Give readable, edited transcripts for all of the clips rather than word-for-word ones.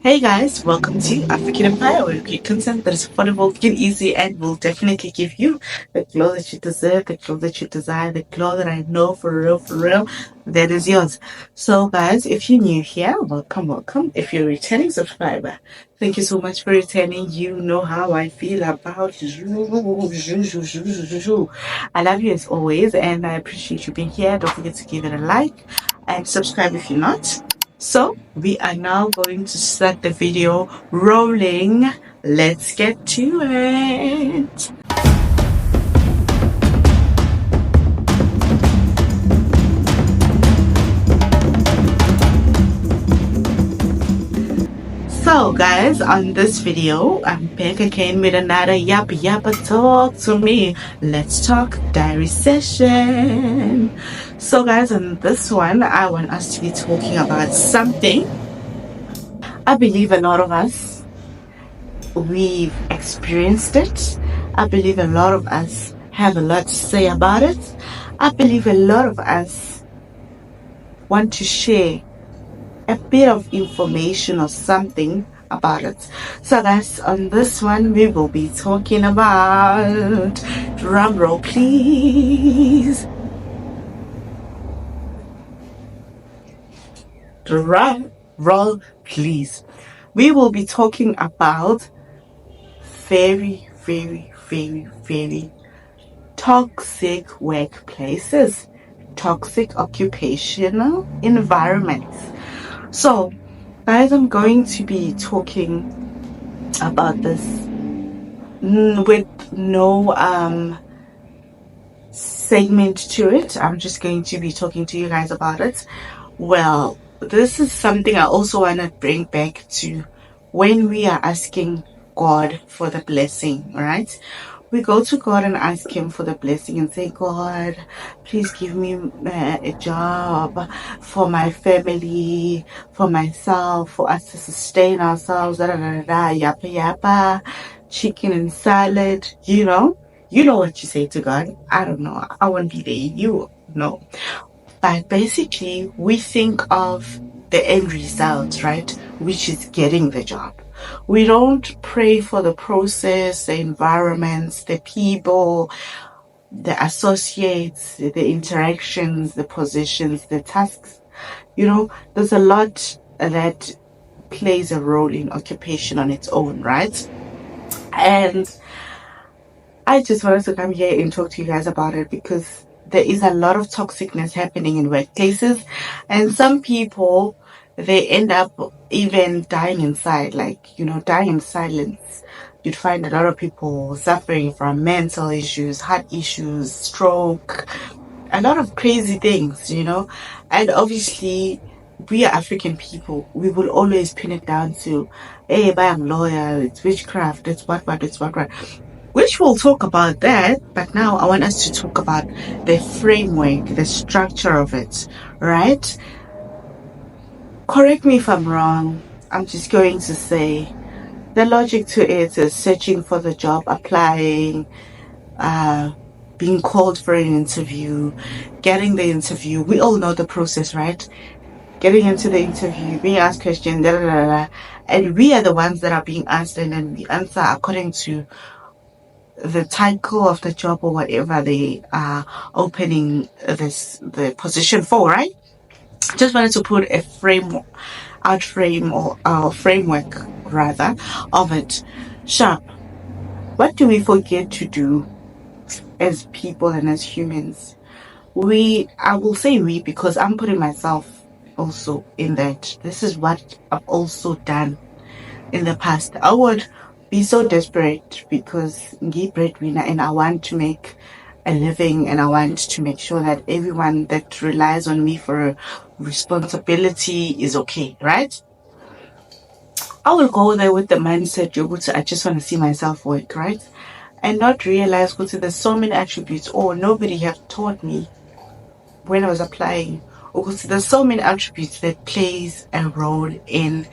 Hey guys, welcome to African Empire, where we create content that is affordable, quick and easy, and will definitely give you the glow that you deserve, the glow that you desire, the glow that I know for real, that is yours. So guys, if you're new here, welcome. If you're a returning subscriber, thank you so much for returning. You know how I feel about you. I love you as always, and I appreciate you being here. Don't forget to give it a like and subscribe if you're not. So we are now going to start the video rolling. Let's get to it. So guys, on this video, I'm back again with another yappa yappa talk to me. Let's talk diary session. So guys, on this one, I want us to be talking about something I believe a lot of us we've experienced it. I believe a lot of us have a lot to say about it. I believe a lot of us want to share a bit of information or something about it. So guys, on this one we will be talking about, drum roll please, drum roll please, we will be talking about very toxic workplaces, toxic occupational environments. So guys, I'm going to be talking about this with no segment to it. I'm just going to be talking to you guys about it. Well, this is something I also want to bring back to when we are asking God for the blessing, right? We go to God and ask Him for the blessing and say, God, please give me a job for my family, for myself, for us to sustain ourselves, yappa yappa, chicken and salad, you know. You know what you say to God. I don't know. I won't be there. You know. But basically, we think of the end result, right? Which is getting the job. We don't pray for the process, the environments, the people, the associates, the interactions, the positions, the tasks. You know, there's a lot that plays a role in occupation on its own, right? And I just wanted to come here and talk to you guys about it because there is a lot of toxicness happening in workplaces, and some people, they end up even dying inside, like, you know, dying in silence. You'd find a lot of people suffering from mental issues, heart issues, stroke, a lot of crazy things, you know. And obviously, we are African people. We will always pin it down to, hey, but I'm loyal, it's witchcraft, it's what, which we'll talk about that. But now I want us to talk about the framework, the structure of it, right? Correct me if I'm wrong. I'm just going to say the logic to it is searching for the job, applying, being called for an interview, getting the interview. We all know the process, right? Getting into the interview, being asked questions, and we are the ones that are being asked, and then we answer according to the title of the job or whatever they are opening the position for, right? Just wanted to put a framework rather of it. Sharp. What do we forget to do as people and as humans? I will say we, because I'm putting myself also in that. This is what I've also done in the past. I would be so desperate because I'm breadwinner and I want to make a living, and I want to make sure that everyone that relies on me for responsibility is okay, right? I will go there with the mindset, I just want to see myself work, right? And not realize, there's so many attributes, or nobody have taught me when I was applying. There's so many attributes that plays a role in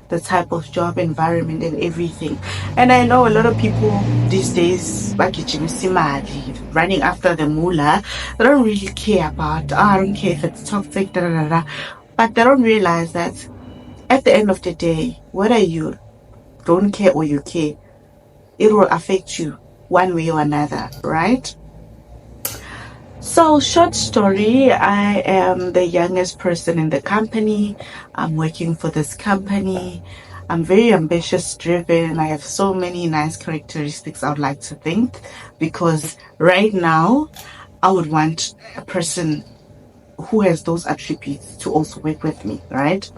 the type of job environment and everything. And I know a lot of people these days, like running after the moolah, they don't really care about, I don't care if it's toxic, but they don't realize that at the end of the day, whether you don't care or you care, it will affect you one way or another, right? So, short story, I am the youngest person in the company. I'm working for this company. I'm very ambitious, driven. I have so many nice characteristics I would like to think, because right now I would want a person who has those attributes to also work with me, right?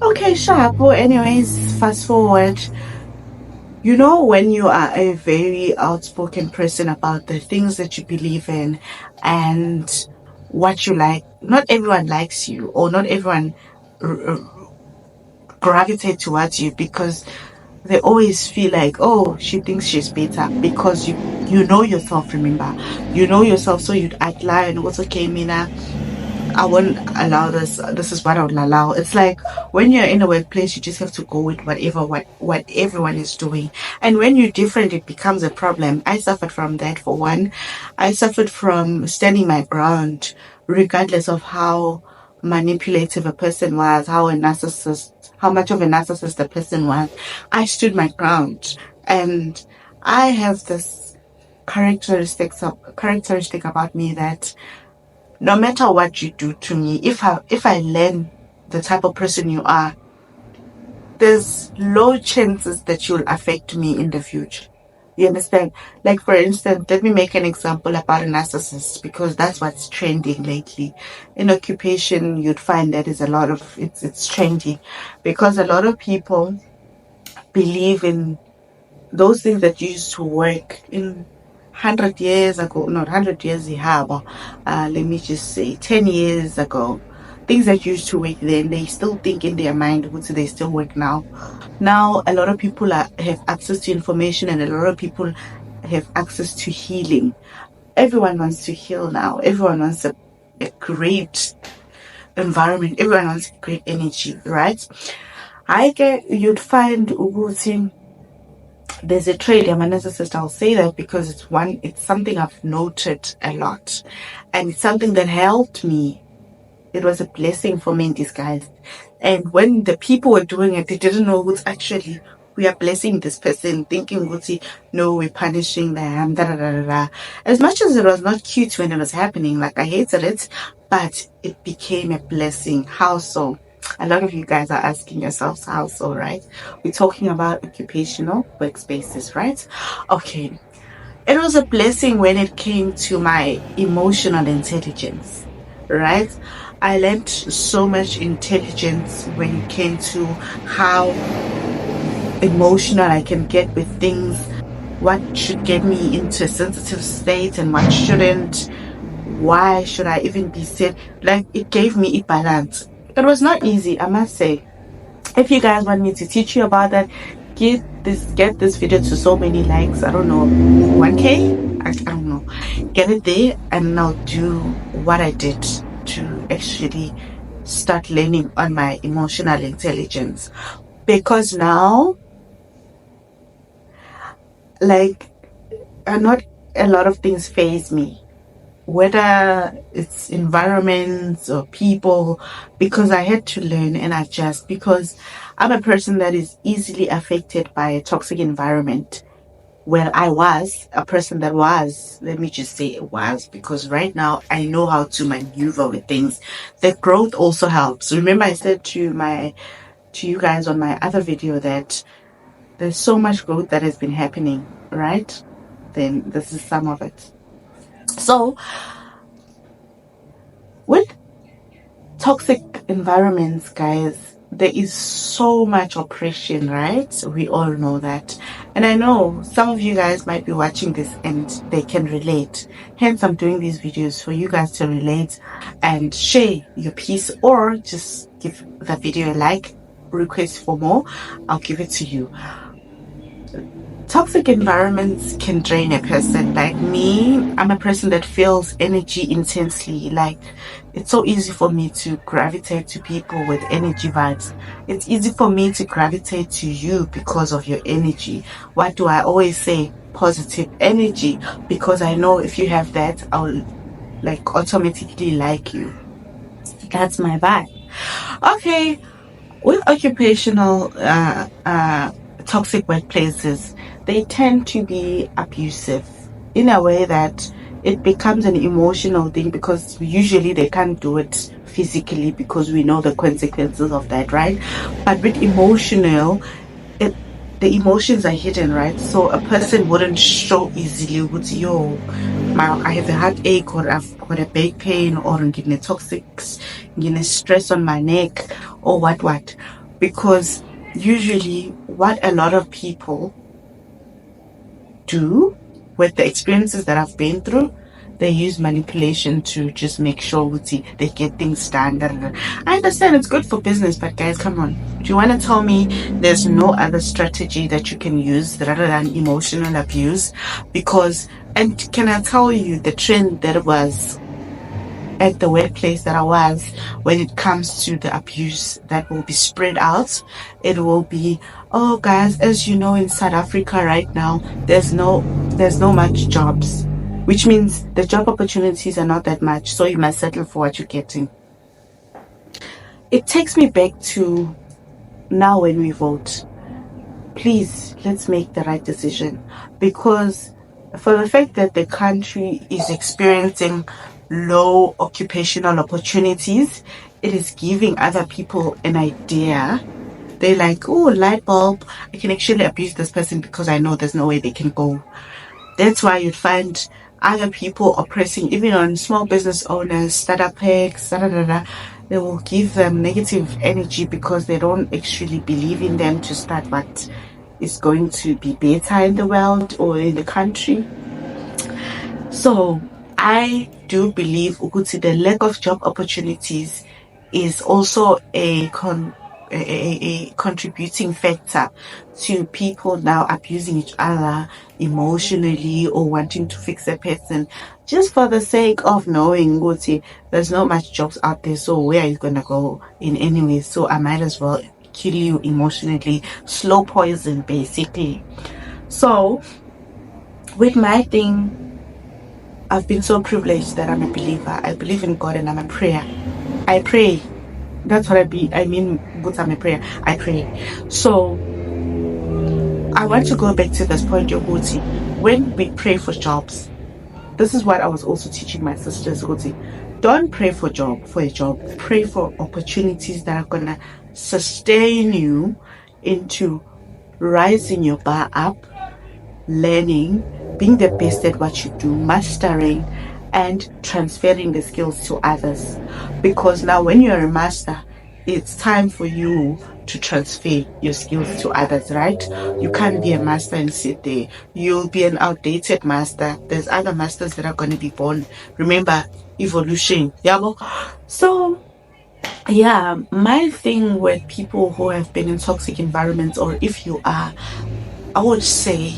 Okay, sharp. Well, anyways, fast forward. You know, when you are a very outspoken person about the things that you believe in and what you like, not everyone likes you, or not everyone r- r- gravitate towards you, because they always feel like, oh, she thinks she's better, because you know yourself. Remember, you know yourself, so you'd outline and what's okay, Mina. I won't allow this. This is what I would allow. It's like when you're in a workplace, you just have to go with what everyone is doing. And when you're different, it becomes a problem. I suffered from that for one. I suffered from standing my ground, regardless of how manipulative a person was, how much of a narcissist the person was. I stood my ground, and I have this characteristic about me that no matter what you do to me, if I learn the type of person you are, there's low chances that you'll affect me in the future. You understand? Like, for instance, let me make an example about a narcissist, because that's what's trending lately. In occupation, you'd find that is a lot of it's trending, because a lot of people believe in those things that used to work in 100 years ago, not 100 years let me just say 10 years ago, things that used to work then, they still think in their mind, would say they still work now. Now a lot of people have access to information, and a lot of people have access to healing. Everyone wants to heal now. Everyone wants a great environment. Everyone wants great energy, right? You'd find Uguti, there's a trait, I'm a narcissist. I'll say that because it's something I've noted a lot, and it's something that helped me. It was a blessing for me in disguise. And when the people were doing it, they didn't know who's actually, we are blessing this person, thinking, no, we're punishing them, da da da da da. As much as it was not cute when it was happening, like I hated it, but it became a blessing. How so? A lot of you guys are asking yourselves, how so, right? We're talking about occupational workspaces, right? Okay. It was a blessing when it came to my emotional intelligence, right? I learned so much intelligence when it came to how emotional I can get with things, what should get me into a sensitive state and what shouldn't. Why should I even be said? Like, it gave me a balance. It was not easy, I must say. If you guys want me to teach you about that, get this video to so many likes. I don't know, 1K. I don't know. Get it there, and I'll do what I did to actually start learning on my emotional intelligence. Because now, like, not a lot of things faze me, whether it's environments or people, because I had to learn and adjust, because I'm a person that is easily affected by a toxic environment. Well, I was a person that was, let me just say it was, because right now I know how to maneuver with things. The growth also helps. Remember, I said to you guys on my other video that there's so much growth that has been happening, right? Then this is some of it. So with toxic environments, guys, there is so much oppression, right? We all know that. And I know some of you guys might be watching this and they can relate. Hence, I'm doing these videos for you guys to relate and share your piece, or just give the video a like. Request for more, I'll give it to you. Toxic environments can drain a person. Like me, I'm a person that feels energy intensely. Like, it's so easy for me to gravitate to people with energy vibes. It's easy for me to gravitate to you because of your energy. What do I always say? Positive energy. Because I know if you have that, I'll like automatically like you. That's my vibe. Okay, With occupational toxic workplaces, they tend to be abusive in a way that it becomes an emotional thing, because usually they can't do it physically because we know the consequences of that, right? But with emotional, it the emotions are hidden, right? So a person wouldn't show easily with, yo, I have a heartache, or I've got a back pain, or I'm getting a toxic, getting stress on my neck, or what. Because usually what a lot of people do with the experiences that I've been through, they use manipulation to just make sure they get things done. Da, da, da. I understand it's good for business, but guys, come on. Do you want to tell me there's no other strategy that you can use rather than emotional abuse? Because, and can I tell you the trend that was at the workplace that I was, when it comes to the abuse that will be spread out, it will be, oh guys, as you know, in South Africa right now, there's no much jobs, which means the job opportunities are not that much, so you must settle for what you're getting. It takes me back to now when we vote. Please, let's make the right decision, because for the fact that the country is experiencing low occupational opportunities, it is giving other people an idea. They're like, oh, light bulb, I can actually abuse this person because I know there's no way they can go. That's why you'd find other people oppressing, even on small business owners, startup packs, da, da, da, da. They will give them negative energy because they don't actually believe in them to start what is going to be better in the world or in the country. So I do believe Uguti, the lack of job opportunities is also a contributing factor to people now abusing each other emotionally, or wanting to fix a person just for the sake of knowing Uguti, there's not much jobs out there, so where are you gonna go in anyway? So I might as well kill you emotionally, slow poison basically. So with my thing, I've been so privileged that I'm a believer. I believe in God and I'm a prayer. I pray. That's what I mean, but I'm a prayer. I pray. So I want to go back to this point, Yoguti. When we pray for jobs, this is what I was also teaching my sisters, Yoguti. Don't pray for a job. Pray for opportunities that are gonna sustain you into rising your bar up, learning, being the best at what you do, mastering, and transferring the skills to others. Because now, when you're a master, it's time for you to transfer your skills to others, right? You can't be a master and sit there. You'll be an outdated master. There's other masters that are going to be born. Remember, evolution. Yeah. So, yeah, my thing with people who have been in toxic environments, or if you are, I would say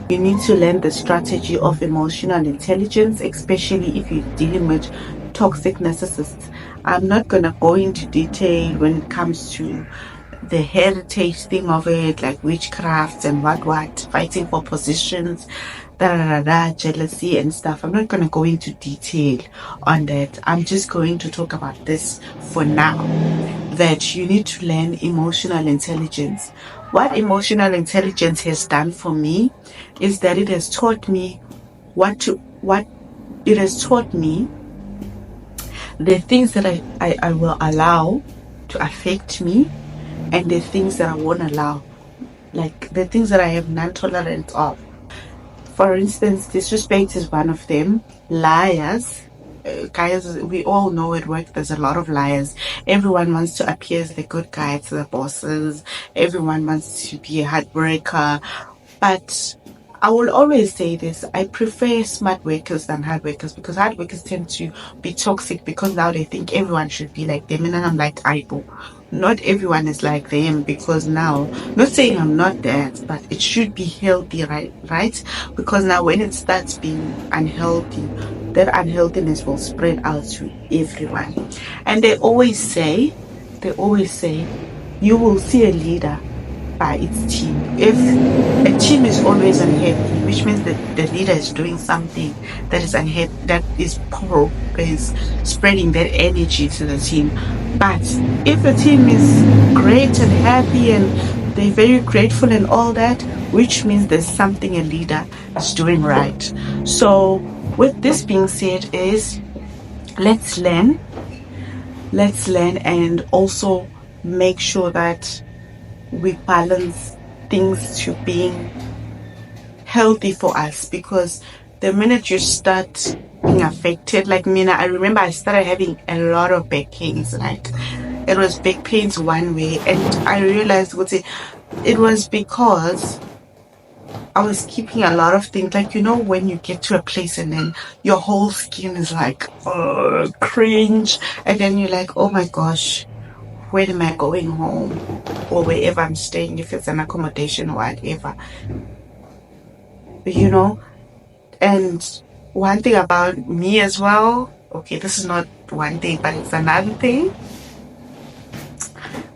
you need to learn the strategy of emotional intelligence, especially if you're dealing with toxic narcissists. I'm not going to go into detail when it comes to the heritage thing of it, like witchcraft and what, fighting for positions, jealousy and stuff. I'm not going to go into detail on that. I'm just going to talk about this for now, that you need to learn emotional intelligence. What emotional intelligence has done for me is that it has taught me what it has taught me the things that I will allow to affect me, and the things that I won't allow, like the things that I have non-tolerance of. For instance, disrespect is one of them. Liars. Guys, we all know at work there's a lot of liars. Everyone wants to appear as the good guy to the bosses. Everyone wants to be a heartbreaker. But I will always say this: I prefer smart workers than hard workers, because hard workers tend to be toxic because now they think everyone should be like them. And then I'm like, Aibo, not everyone is like them, because now, not saying I'm not that, but it should be healthy, right? Because now when it starts being unhealthy, that unhealthiness will spread out to everyone. And they always say, you will see a leader by its team. If a team is always unhappy, which means that the leader is doing something that is unhappy, that is spreading that energy to the team. But if a team is great and happy and they're very grateful and all that, which means there's something a leader is doing right. So with this being said, is let's learn, and also make sure that we balance things to being healthy for us, because the minute you start being affected, like me, I remember I started having a lot of back pains. Like it was back pains one way, and I realized it was because I was keeping a lot of things. Like, when you get to a place and then your whole skin is like cringe, and then you're like, oh my gosh, when am I going home, or wherever I'm staying, if it's an accommodation or whatever, you know. And one thing about me as well, okay, this is not one thing, but it's another thing.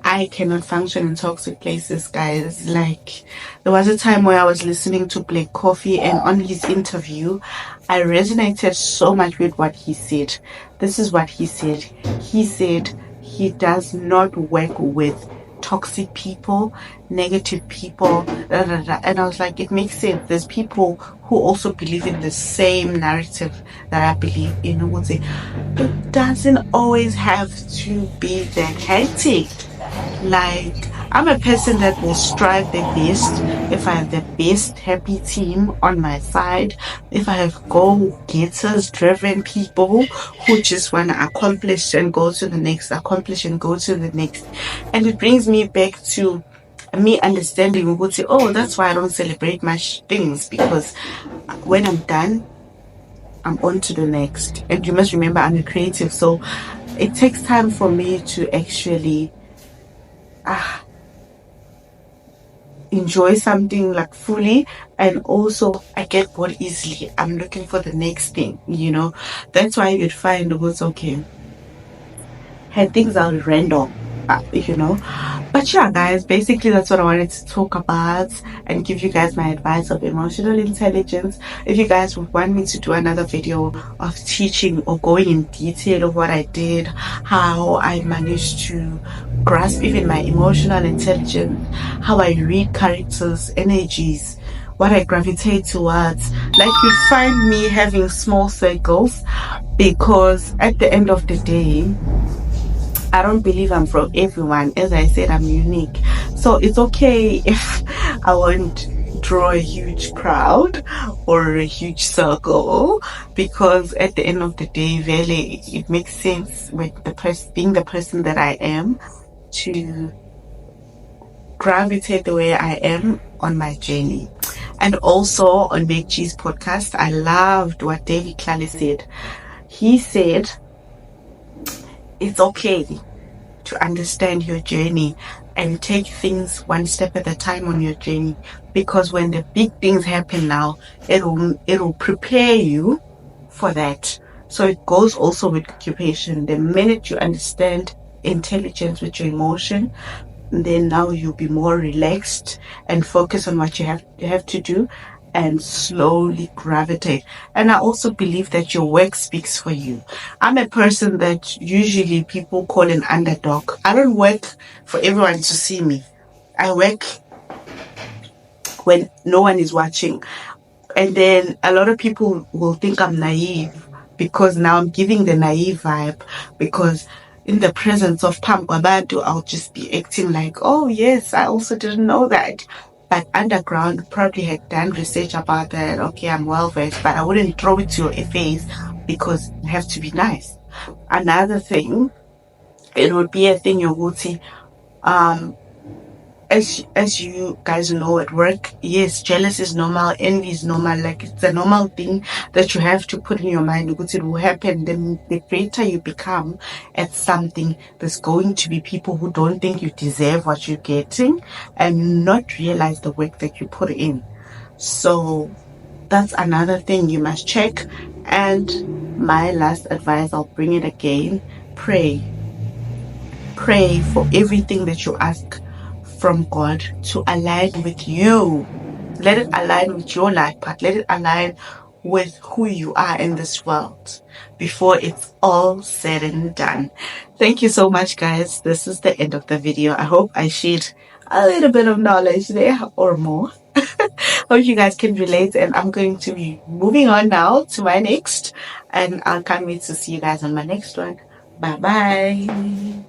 I cannot function in toxic places, guys. Like, there was a time where I was listening to Black Coffee, and on his interview, I resonated so much with what he said. This is what he said. He said he does not work with toxic people, negative people, da, da, da. And I was like, it makes sense. There's people who also believe in the same narrative that I believe in. Would say it doesn't always have to be that hectic. Like, I'm a person that will strive the best if I have the best happy team on my side, if I have go-getters, driven people who just want to accomplish and go to the next, accomplish and go to the next. And it brings me back to me understanding, would say, oh, that's why I don't celebrate my things, because when I'm done, I'm on to the next. And you must remember, I'm a creative, so it takes time for me to actually enjoy something like fully, and also I get bored easily. I'm looking for the next thing. That's why you'd find it was okay, and things are random, but yeah, guys, basically that's what I wanted to talk about and give you guys my advice of emotional intelligence. If you guys would want me to do another video of teaching or going in detail of what I did, how I managed to grasp even my emotional intelligence, how I read characters' energies, what I gravitate towards, like, you'd find me having small circles, because at the end of the day, I don't believe I'm from everyone. As I said, I'm unique. So it's okay if I won't draw a huge crowd or a huge circle, because at the end of the day, really, it makes sense with being the person that I am, to gravitate the way I am on my journey. And also on Big G's podcast, I loved what David Clalley said. He said, it's okay to understand your journey and take things one step at a time on your journey, because when the big things happen now, it'll prepare you for that. So it goes also with occupation. The minute you understand intelligence with your emotion, then now you'll be more relaxed and focus on what you have to do, and slowly gravitate. And I also believe that your work speaks for you. I'm a person that usually people call an underdog. I don't work for everyone to see me. I work when no one is watching. And then a lot of people will think I'm naive, because now I'm giving the naive vibe, because in the presence of Pam Kwabantu, I'll just be acting like, oh yes, I also didn't know that. But underground, probably had done research about that. Okay, I'm well versed, but I wouldn't throw it to your face, because you have to be nice. Another thing, it would be a thing, Yoguti, as you guys know, at work, yes, jealous is normal, envy is normal. Like, it's a normal thing that you have to put in your mind, because it will happen. The greater you become at something, there's going to be people who don't think you deserve what you're getting, and not realize the work that you put in. So that's another thing you must check. And my last advice, I'll bring it again: pray for everything that you ask from God to align with you. Let it align with your life path. Let it align with who you are in this world before it's all said and done. Thank you so much, guys. This is the end of the video. I hope I shared a little bit of knowledge there or more. Hope you guys can relate, and I'm going to be moving on now to my next, and I can't wait to see you guys on my next one. Bye bye.